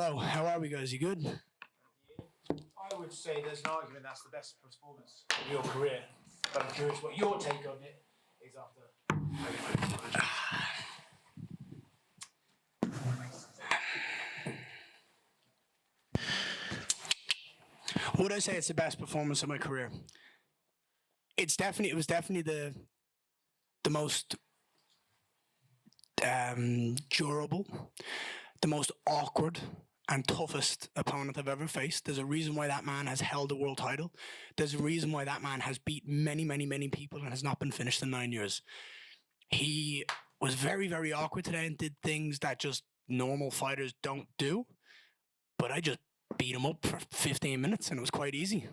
Hello, how are we guys? You good? I would say there's an argument that's the best performance of your career, but I'm curious what your take on it is after. Would I say it's the best performance of my career? It was definitely the most durable, the most awkward and toughest opponent I've ever faced. There's a reason why that man has held a world title. There's a reason why that man has beat many, many, many people and has not been finished in 9 years. He was very, very awkward today and did things that just normal fighters don't do. But I just beat him up for 15 minutes and it was quite easy.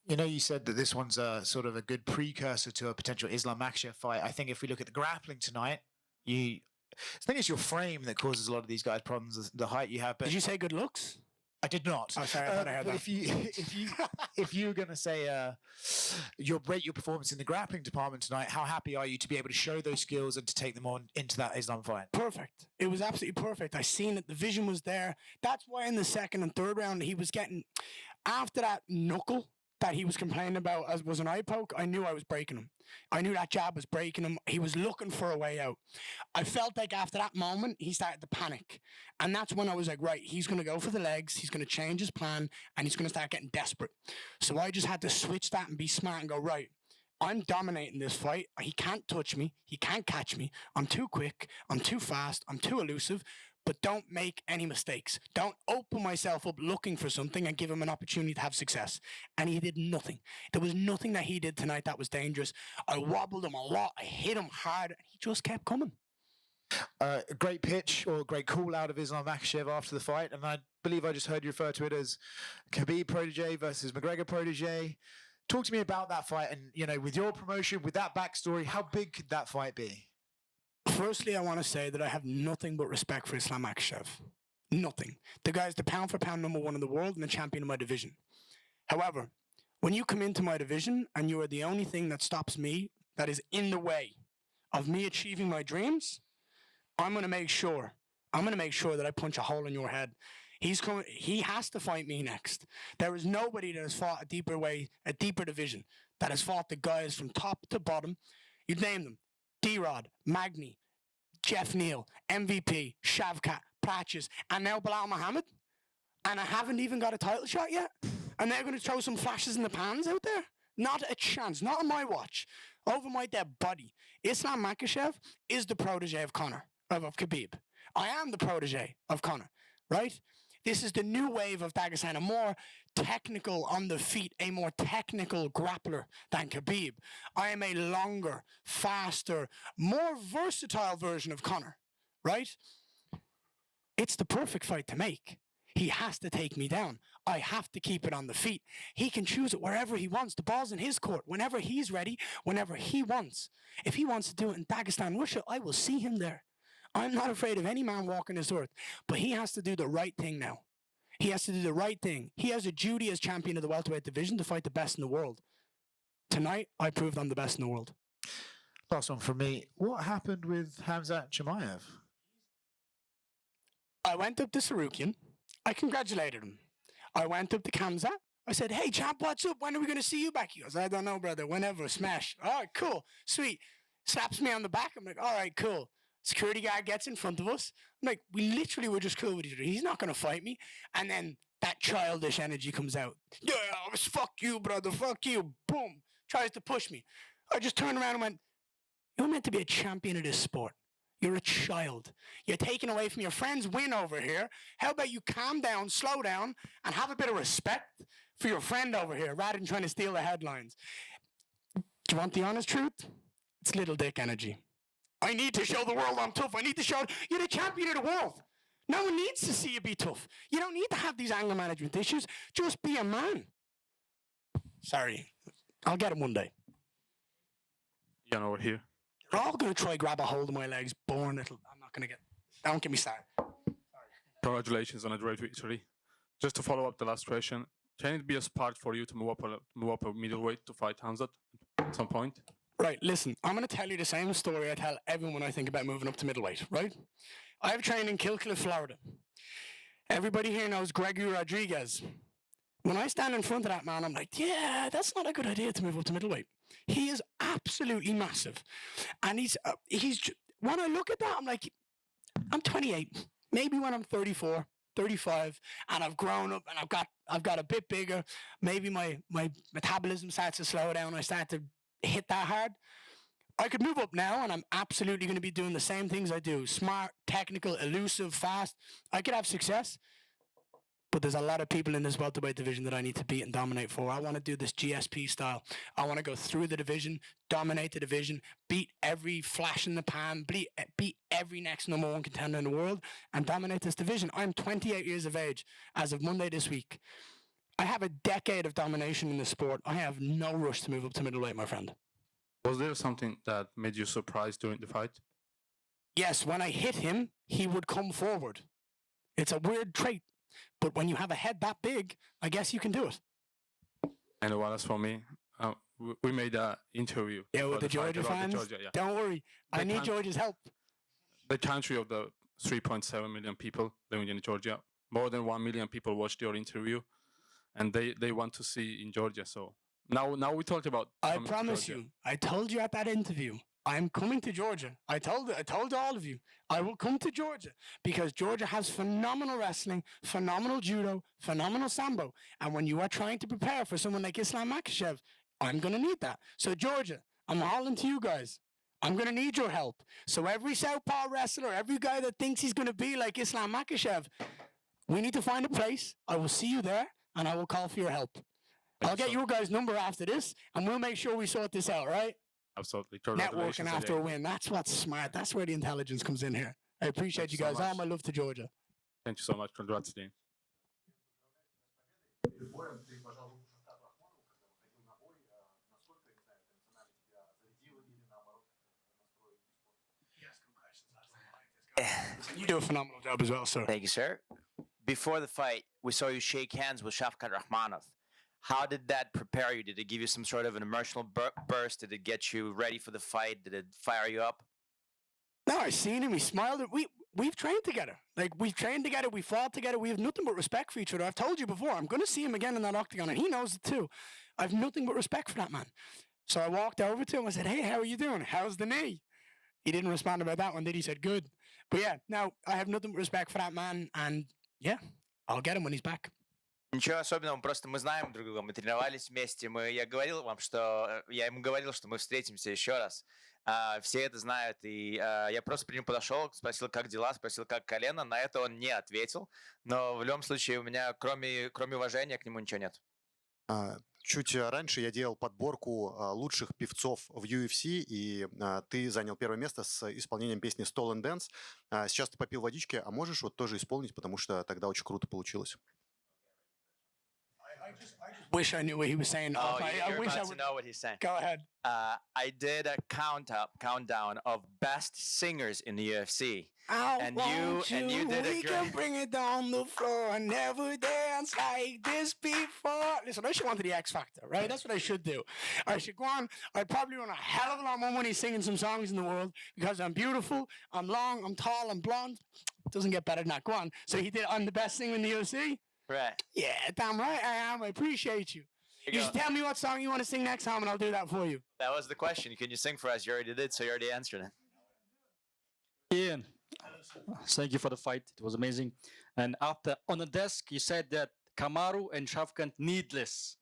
You know, you said that this one's a sort of a good precursor to a potential Islam Makhachev fight. I think if we look at the grappling tonight, I think it's your frame that causes a lot of these guys problems, the height you have. But Did you say good looks? I did not. Oh, sorry, I thought I heard but that. if you were going to say rate your performance in the grappling department tonight, how happy are you to be able to show those skills and to take them on into that Islam fight? Perfect. It was absolutely perfect. I seen it. The vision was there. That's why in the second and third round, he was getting, after that knuckle that he was complaining about as was an eye poke, I knew I was breaking him. I knew that jab was breaking him. He was looking for a way out. I felt like after that moment, he started to panic. And that's when I was like, right, he's going to go for the legs. He's going to change his plan and he's going to start getting desperate. So I just had to switch that and be smart and go, right, I'm dominating this fight. He can't touch me. He can't catch me. I'm too quick. I'm too fast. I'm too elusive. But don't make any mistakes. Don't open myself up looking for something and give him an opportunity to have success. And he did nothing. There was nothing that he did tonight that was dangerous. I wobbled him a lot. I hit him hard. And he just kept coming. A great pitch or a great call out of Islam Makhachev after the fight. And I believe I just heard you refer to it as Khabib protege versus McGregor protege. Talk to me about that fight. And, you know, with your promotion, with that backstory, how big could that fight be? Firstly, I want to say that I have nothing but respect for Islam Makhachev. Nothing. The guy's the pound-for-pound #1 in the world and the champion of my division. However, when you come into my division and you are the only thing that stops me, that is in the way of me achieving my dreams, I'm going to make sure that I punch a hole in your head. He has to fight me next. There is nobody that has fought a deeper division, that has fought the guys from top to bottom. You'd name them. D-Rod, Magny, Jeff Neal, MVP, Shavkat, Patches, and now Belal Muhammad. And I haven't even got a title shot yet. And they're going to throw some flashes in the pans out there? Not a chance. Not on my watch. Over my dead body. Islam Makhachev is the protege of Khabib. I am the protege of Conor, right? This is the new wave of Dagestan, a more technical on the feet, a more technical grappler than Khabib. I am a longer, faster, more versatile version of Conor, right? It's the perfect fight to make. He has to take me down. I have to keep it on the feet. He can choose it wherever he wants. The ball's in his court, whenever he's ready, whenever he wants. If he wants to do it in Dagestan, Russia, I will see him there. I'm not afraid of any man walking this earth, but he has to do the right thing now. He has to do the right thing. He has a duty as champion of the welterweight division to fight the best in the world. Tonight, I proved I'm the best in the world. Last one from me. What happened with Khamzat Chimaev? I went up to Sarukian. I congratulated him. I went up to Khamzat. I said, hey, champ, what's up? When are we going to see you back? He goes, I don't know, brother. Whenever. Smash. All right, cool. Sweet. Slaps me on the back. I'm like, all right, cool. Security guard gets in front of us. I'm like, we literally were just cool with each other. He's not going to fight me. And then that childish energy comes out. Yeah, fuck you, brother. Fuck you. Boom. Tries to push me. I just turned around and went, you're meant to be a champion of this sport. You're a child. You're taking away from your friend's win over here. How about you calm down, slow down, and have a bit of respect for your friend over here rather than trying to steal the headlines? Do you want the honest truth? It's little dick energy. I need to show the world I'm tough. I need to show you're the champion of the world. No one needs to see you be tough. You don't need to have these anger management issues. Just be a man. Sorry. I'll get him one day. Yeah, over here. They're all going to try grab a hold of my legs. I'm not going to get... Don't get me started. Sorry. Congratulations on a great victory. Just to follow up the last question, can it be a spark for you to move up a middleweight to fight Khamzat at some point? Right, listen, I'm going to tell you the same story I tell everyone when I think about moving up to middleweight, right? I've trained in Kilcliff, Florida. Everybody here knows Gregory Rodriguez. When I stand in front of that man, I'm like, yeah, that's not a good idea to move up to middleweight. He is absolutely massive. And when I look at that, I'm like, I'm 28. Maybe when I'm 34, 35, and I've grown up and I've got a bit bigger, maybe my metabolism starts to slow down, I start to hit that hard. I could move up now, and I'm absolutely going to be doing the same things I do. Smart, technical, elusive, fast. I could have success, but there's a lot of people in this welterweight division that I need to beat and dominate for. I want to do this GSP style. I want to go through the division, dominate the division, beat every flash in the pan, beat every next number one contender in the world, and dominate this division. I'm 28 years of age as of Monday this week. I have a decade of domination in the sport. I have no rush to move up to middleweight, my friend. Was there something that made you surprised during the fight? Yes, when I hit him, he would come forward. It's a weird trait, but when you have a head that big, I guess you can do it. And what else for me? We made an interview. Yeah, with the Georgia fans? Georgia, yeah. Don't worry, I need Georgia's help. The country of the 3.7 million people living in Georgia, more than 1 million people watched your interview, and they want to see in Georgia. So now we talked about. I promise you, I told you at that interview, I'm coming to Georgia. I told all of you, I will come to Georgia because Georgia has phenomenal wrestling, phenomenal judo, phenomenal sambo. And when you are trying to prepare for someone like Islam Makhachev, I'm going to need that. So Georgia, I'm hollering to you guys. I'm going to need your help. So every southpaw wrestler, every guy that thinks he's going to be like Islam Makhachev, we need to find a place. I will see you there, and I will call for your help. I'll get your guys' number after this, and we'll make sure we sort this out, right? Absolutely. Networking after a win. That's what's smart. That's where the intelligence comes in here. I appreciate you guys. All my love to Georgia. Thank you so much. Congrats, Dean. You do a phenomenal job as well, sir. Thank you, sir. Before the fight, we saw you shake hands with Shavkat Rakhmonov. How did that prepare you? Did it give you some sort of an emotional burst? Did it get you ready for the fight? Did it fire you up? No, I seen him. He smiled. We've trained together. Like, we've trained together. We fought together. We have nothing but respect for each other. I've told you before, I'm going to see him again in that octagon, and he knows it too. I have nothing but respect for that man. So I walked over to him. I said, hey, how are you doing? How's the knee? He didn't respond about that one, did he? He said, good. But yeah, now I have nothing but respect for that man, and yeah, I'll get him when he's back. Ничего особенного, просто мы знаем друг друга, мы тренировались вместе. Я говорил вам, что я ему говорил, что мы встретимся еще раз. Все это знают, и я просто при нему подошел, спросил, как дела, спросил, как колено. На это он не ответил, но в любом случае у меня, кроме уважения, к нему ничего нет. Чуть раньше я делал подборку лучших певцов в UFC, и ты занял первое место с исполнением песни Stolen Dance. Сейчас ты попил водички, а можешь вот тоже исполнить, потому что тогда очень круто получилось. I just wish I knew what he was saying. Oh, I you're wish about I to would know what he's saying. Go ahead. I did a countdown of best singers in the UFC. And you did we can bring it down the floor and never dance like this before. Listen, I should want to the X Factor, right? That's what I should do. I should go on. I'd probably win a hell of a lot more money singing some songs in the world because I'm beautiful, I'm long, I'm tall, I'm blonde. Doesn't get better than that. Go on. So he did. I'm the best singer in the UFC. Right. Yeah, damn right I am. I appreciate you. You should tell me what song you want to sing next time, and I'll do that for you. That was the question. Can you sing for us? You already did, so you already answered it. Ian, thank you for the fight. It was amazing. And after, on the desk, you said that Kamaru and Shavkat needless.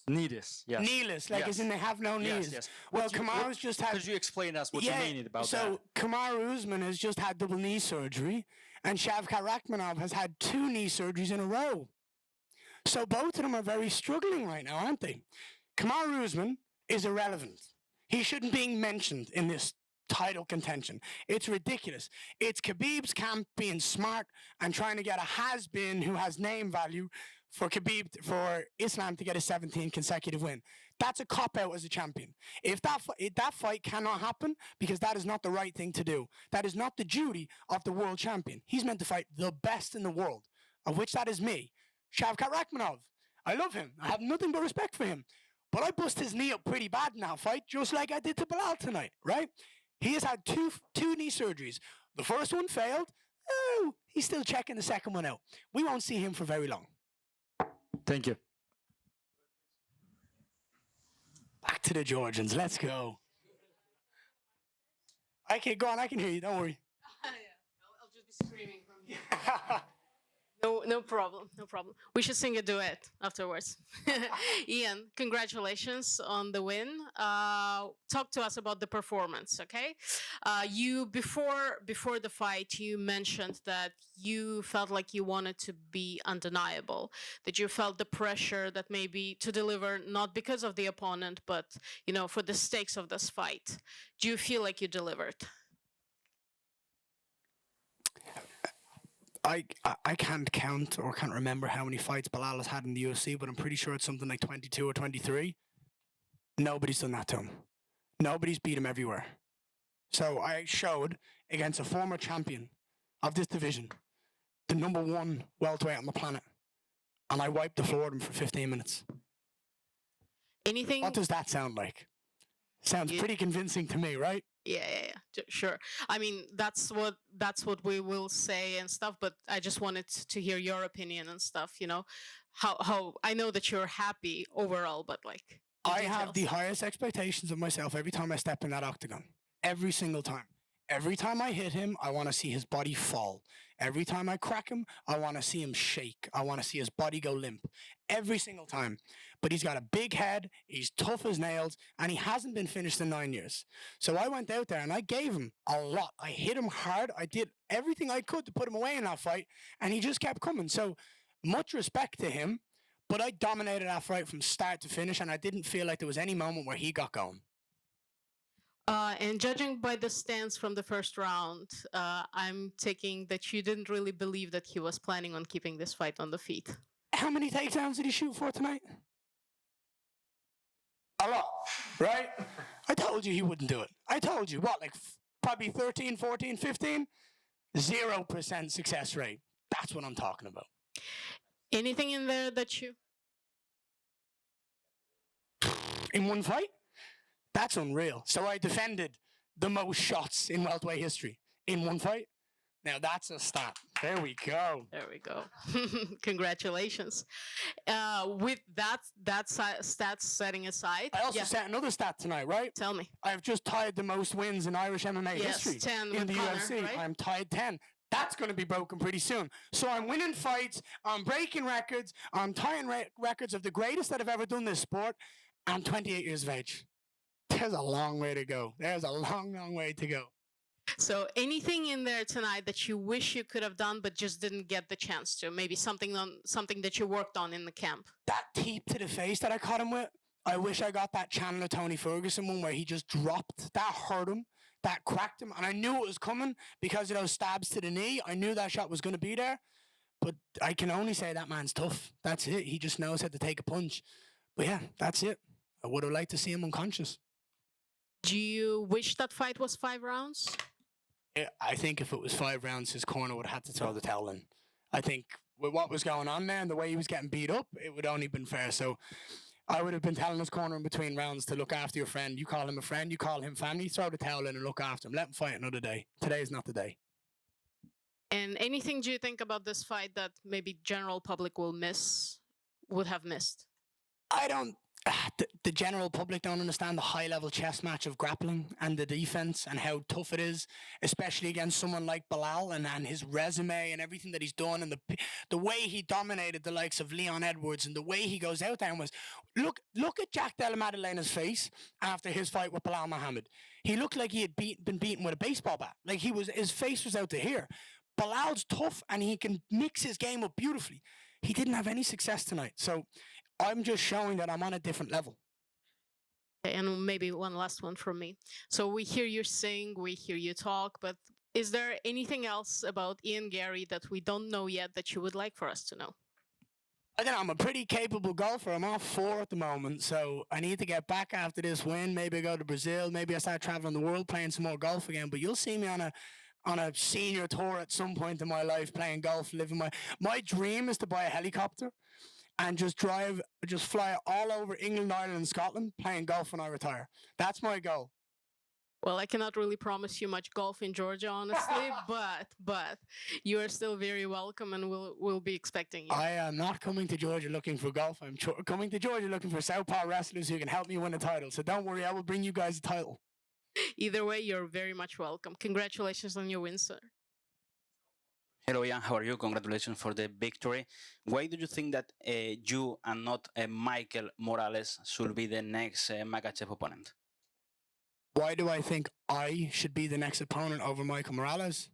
Kneeless, yes. Kneeless, like yes. as in they have no knees. Yes. Well, Kamaru's just had... Could you explain us what you mean about that? So, Kamaru Usman has just had double knee surgery, and Shavkat Rakhmonov has had 2 knee surgeries in a row. So both of them are very struggling right now, aren't they? Kamaru Usman is irrelevant. He shouldn't be mentioned in this title contention. It's ridiculous. It's Khabib's camp being smart and trying to get a has-been who has name value for for Islam to get a 17th consecutive win. That's a cop-out as a champion. If that fight cannot happen, because that is not the right thing to do. That is not the duty of the world champion. He's meant to fight the best in the world, of which that is me, Shavkat Rakhmonov. I love him. I have nothing but respect for him. But I bust his knee up pretty bad in that fight, just like I did to Belal tonight, right? He has had two knee surgeries. The first one failed. Oh, he's still checking the second one out. We won't see him for very long. Thank you. Back to the Georgians. Let's go. Okay, go on. I can hear you. Don't worry. I'll just be screaming from here. No problem, no problem. We should sing a duet afterwards. Ian, congratulations on the win. Talk to us about the performance, okay? You before the fight, you mentioned that you felt like you wanted to be undeniable, that you felt the pressure that maybe to deliver not because of the opponent, but for the stakes of this fight. Do you feel like you delivered? I can't count or can't remember how many fights Belal has had in the UFC, but I'm pretty sure it's something like 22 or 23. Nobody's done that to him. Nobody's beat him everywhere. So I showed against a former champion of this division, the #1 welterweight on the planet, and I wiped the floor with him for 15 minutes. Anything? What does that sound like? Sounds pretty convincing to me, right? Yeah, sure. I mean, that's what we will say and stuff. But I just wanted to hear your opinion and stuff. How I know that you're happy overall, but like I have the highest expectations of myself every time I step in that octagon. Every single time. Every time I hit him, I want to see his body fall. Every time I crack him, I want to see him shake. I want to see his body go limp. Every single time. But he's got a big head, he's tough as nails, and he hasn't been finished in 9 years. So I went out there and I gave him a lot. I hit him hard. I did everything I could to put him away in that fight, and he just kept coming. So much respect to him, but I dominated that fight from start to finish, and I didn't feel like there was any moment where he got going. And judging by the stance from the first round, I'm taking that you didn't really believe that he was planning on keeping this fight on the feet. How many takedowns did he shoot for tonight? A lot, right? I told you he wouldn't do it. I told you, probably 13, 14, 15? 0% success rate. That's what I'm talking about. Anything in there that you... In one fight? That's unreal. So I defended the most shots in welterweight history in one fight. Now that's a stat. There we go. There we go. Congratulations. With that stats setting aside, I also set another stat tonight, right? Tell me. I've just tied the most wins in Irish MMA history 10 in the Conor, UFC. right? I'm tied 10. That's going to be broken pretty soon. So I'm winning fights. I'm breaking records. I'm tying records of the greatest that have ever done this sport. I'm 28 years of age. There's a long way to go. There's a long, long way to go. So anything in there tonight that you wish you could have done but just didn't get the chance to? Maybe something that you worked on in the camp? That teep to the face that I caught him with, I wish I got that Chandler Tony Ferguson one where he just dropped. That hurt him. That cracked him. And I knew it was coming because of those stabs to the knee. I knew that shot was going to be there. But I can only say that man's tough. That's it. He just knows how to take a punch. But yeah, that's it. I would have liked to see him unconscious. Do you wish that fight was 5 rounds? Yeah, I think if it was 5 rounds, his corner would have had to throw the towel in. I think with what was going on there and the way he was getting beat up, it would only been fair. So I would have been telling his corner in between rounds to look after your friend. You call him a friend, you call him family, throw the towel in and look after him. Let him fight another day. Today is not the day. And anything do you think about this fight that maybe general public would have missed? I don't. The general public don't understand the high-level chess match of grappling and the defense and how tough it is, especially against someone like Belal and his resume and everything that he's done and the way he dominated the likes of Leon Edwards and the way he goes out there and was look at Jack Della Madalena's face after his fight with Belal Muhammad. He looked like he had been beaten with a baseball bat. Like his face was out to here. Belal's tough and he can mix his game up beautifully. He didn't have any success tonight, so I'm just showing that I'm on a different level. And maybe one last one from me. So we hear you sing, we hear you talk, but is there anything else about Ian Garry that we don't know yet that you would like for us to know? I don't know, I'm a pretty capable golfer. I'm off 4 at the moment, so I need to get back after this win. Maybe I go to Brazil. Maybe I start traveling the world playing some more golf again. But you'll see me on a senior tour at some point in my life playing golf, living my dream is to buy a helicopter and just fly all over England, Ireland, and Scotland playing golf when I retire. That's my goal. Well, I cannot really promise you much golf in Georgia, honestly, but you are still very welcome, and we'll be expecting you. I am not coming to Georgia looking for golf. I'm coming to Georgia looking for Southpaw wrestlers who can help me win a title. So don't worry, I will bring you guys a title. Either way, you're very much welcome. Congratulations on your win, sir. Hello, Ian. How are you? Congratulations for the victory. Why do you think that you and not Michael Morales should be the next Makhachev opponent? Why do I think I should be the next opponent over Michael Morales?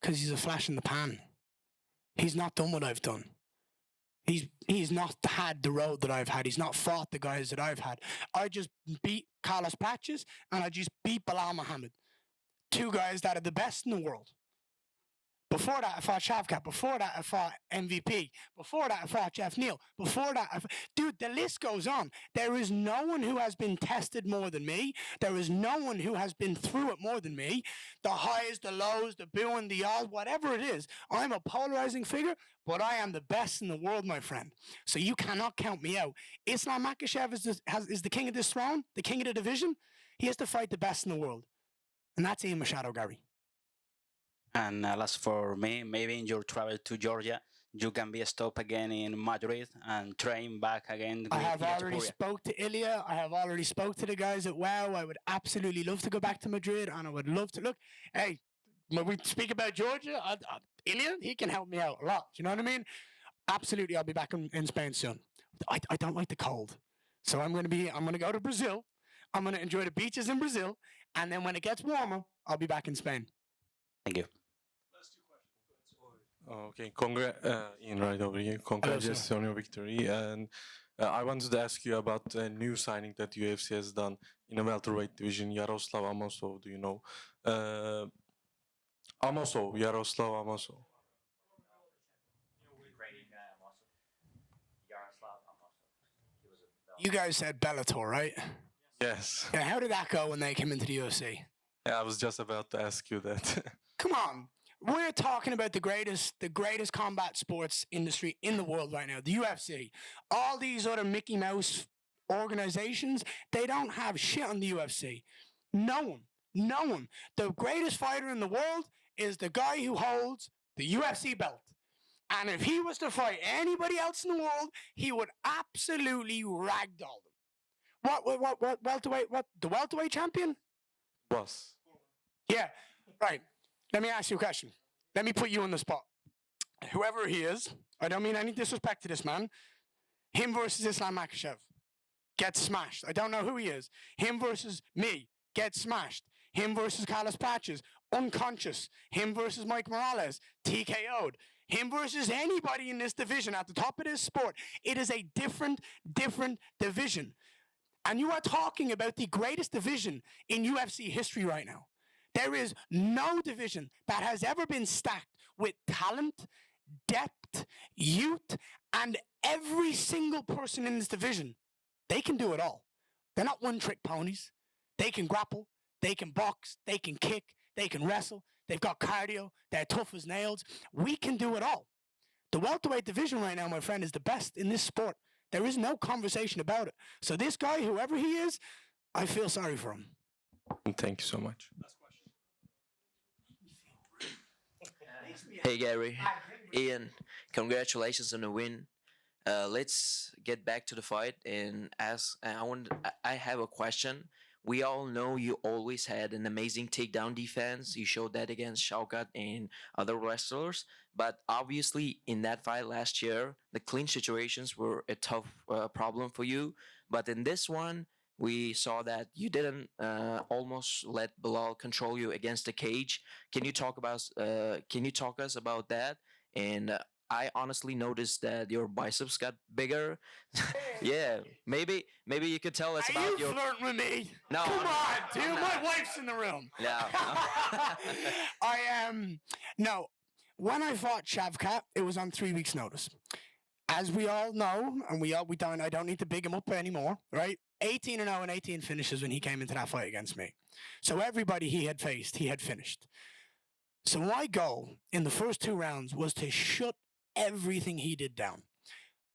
Because he's a flash in the pan. He's not done what I've done. He's not had the road that I've had. He's not fought the guys that I've had. I just beat Carlos Patches and I just beat Belal Muhammad. Two guys that are the best in the world. Before that, I fought Shavkat. Before that, I fought MVP. Before that, I fought Jeff Neal. Before that, dude, the list goes on. There is no one who has been tested more than me. There is no one who has been through it more than me. The highs, the lows, the booing, the odds, whatever it is. I'm a polarizing figure, but I am the best in the world, my friend. So you cannot count me out. Islam Makhachev is the king of this throne, the king of the division. He has to fight the best in the world. And that's Ian Machado, Garry. And last for me, maybe in your travel to Georgia, you can be stopped again in Madrid and train back again. I have already spoke to Ilya. I have already spoke to the guys at WoW. I would absolutely love to go back to Madrid, and I would love to look. Hey, when we speak about Georgia, Ilya, he can help me out a lot. You know what I mean? Absolutely, I'll be back in Spain soon. I don't like the cold, so I'm gonna go to Brazil. I'm gonna enjoy the beaches in Brazil, and then when it gets warmer, I'll be back in Spain. Thank you. Okay, Ian right over here. Congratulations on your victory. And I wanted to ask you about a new signing that UFC has done in a welterweight division, Yaroslav Amosov. Do you know? Yaroslav Amosov. You guys said Bellator, right? Yes. Yeah, how did that go when they came into the UFC? Yeah, I was just about to ask you that. Come on. We're talking about the greatest combat sports industry in the world right now, the UFC. All these other Mickey Mouse organizations, they don't have shit on the UFC. No one. The greatest fighter in the world is the guy who holds the UFC belt. And if he was to fight anybody else in the world, he would absolutely ragdoll them. What welterweight? What, the welterweight champion? Was. Yeah, right. Let me ask you a question. Let me put you on the spot. Whoever he is, I don't mean any disrespect to this man, him versus Islam Makhachev gets smashed. I don't know who he is. Him versus me gets smashed. Him versus Carlos Patches, unconscious. Him versus Mike Morales, TKO'd. Him versus anybody in this division at the top of this sport. It is a different division. And you are talking about the greatest division in UFC history right now. There is no division that has ever been stacked with talent, depth, youth, and every single person in this division. They can do it all. They're not one-trick ponies. They can grapple, they can box, they can kick, they can wrestle. They've got cardio, they're tough as nails. We can do it all. The welterweight division right now, my friend, is the best in this sport. There is no conversation about it. So this guy, whoever he is, I feel sorry for him. Thank you so much. Hey Gary, Ian, congratulations on the win. Let's get back to the fight and ask. I have a question. We all know you always had an amazing takedown defense. You showed that against Shavkat and other wrestlers. But obviously, in that fight last year, the clinch situations were a tough problem for you. But in this one, we saw that you didn't almost let Belal control you against the cage. Can you talk us about that? And I honestly noticed that your biceps got bigger. Yeah, maybe you could tell us Are about you your. flirting with me? No, Come I'm on, dude. I'm My not. wife's in the room. No. I am. No, when I fought Shavkat, it was on 3 weeks' notice. As we all know, and we don't. I don't need to big him up anymore, right? 18-0 and 18 finishes when he came into that fight against me. So everybody he had faced, he had finished. So my goal in the first 2 rounds was to shut everything he did down.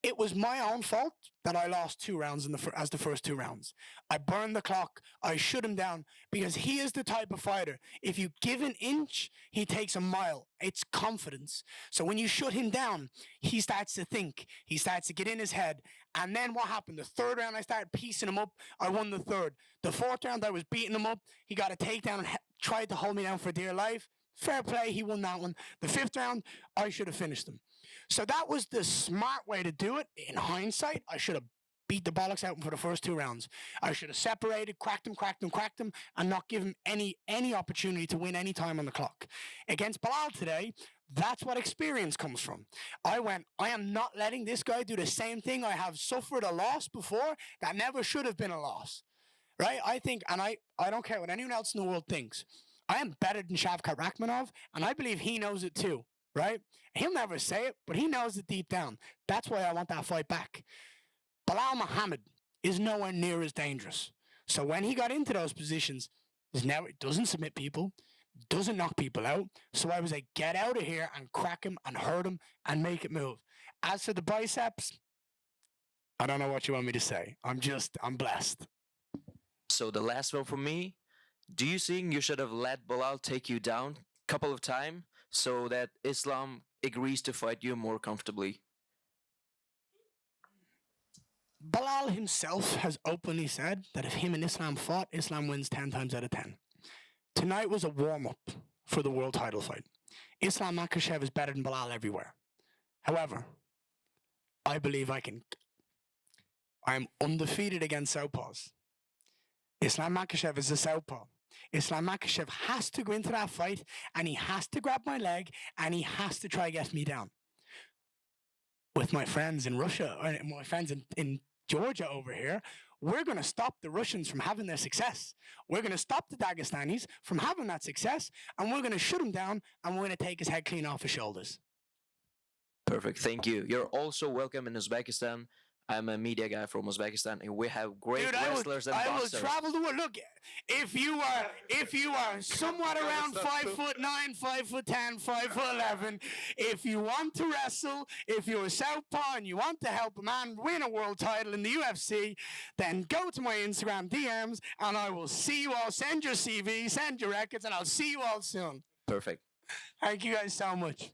It was my own fault that I lost 2 rounds as the first 2 rounds. I burned the clock. I shut him down because he is the type of fighter. If you give an inch, he takes a mile. It's confidence. So when you shut him down, he starts to think. He starts to get in his head. And then what happened? The 3rd round, I started piecing him up. I won the 3rd. The 4th round, I was beating him up. He got a takedown and tried to hold me down for dear life. Fair play, he won that one. The 5th round, I should have finished him. So that was the smart way to do it. In hindsight, I should have beat the bollocks out of him for the first 2 rounds. I should have separated, cracked him, and not give him any opportunity to win any time on the clock. Against Belal today, that's what experience comes from. I am not letting this guy do the same thing. I have suffered a loss before that never should have been a loss. Right? I think, and I don't care what anyone else in the world thinks, I am better than Shavkat Rakhmonov, and I believe he knows it too. Right? He'll never say it, but he knows it deep down. That's why I want that fight back. Belal Muhammad is nowhere near as dangerous. So when he got into those positions, doesn't submit people, doesn't knock people out. So I was like, get out of here and crack him and hurt him and make it move. As for the biceps, I don't know what you want me to say. I'm blessed. So the last one for me, do you think you should have let Belal take you down a couple of times so that Islam agrees to fight you more comfortably? Belal himself has openly said that if him and Islam fought, Islam wins 10 times out of 10. Tonight was a warm-up for the world title fight. Islam Makhachev is better than Belal everywhere. However, I believe I am undefeated against southpaws. Islam Makhachev is a southpaw. Islam Makhachev has to go into that fight and he has to grab my leg and he has to try to get me down. With my friends in Russia, or my friends in Georgia over here, we're going to stop the Russians from having their success. We're going to stop the Dagestanis from having that success, and we're going to shut him down, and we're going to take his head clean off his shoulders. Perfect, thank you. You're also welcome in Uzbekistan. I'm a media guy from Uzbekistan, and we have great wrestlers and boxers. I will travel the world. Look, if you are somewhat around 5'9", 5'10", 5'11", if you want to wrestle, if you're a southpaw and you want to help a man win a world title in the UFC, then go to my Instagram DMs, and I will see you all. Send your CV, send your records, and I'll see you all soon. Perfect. Thank you guys so much.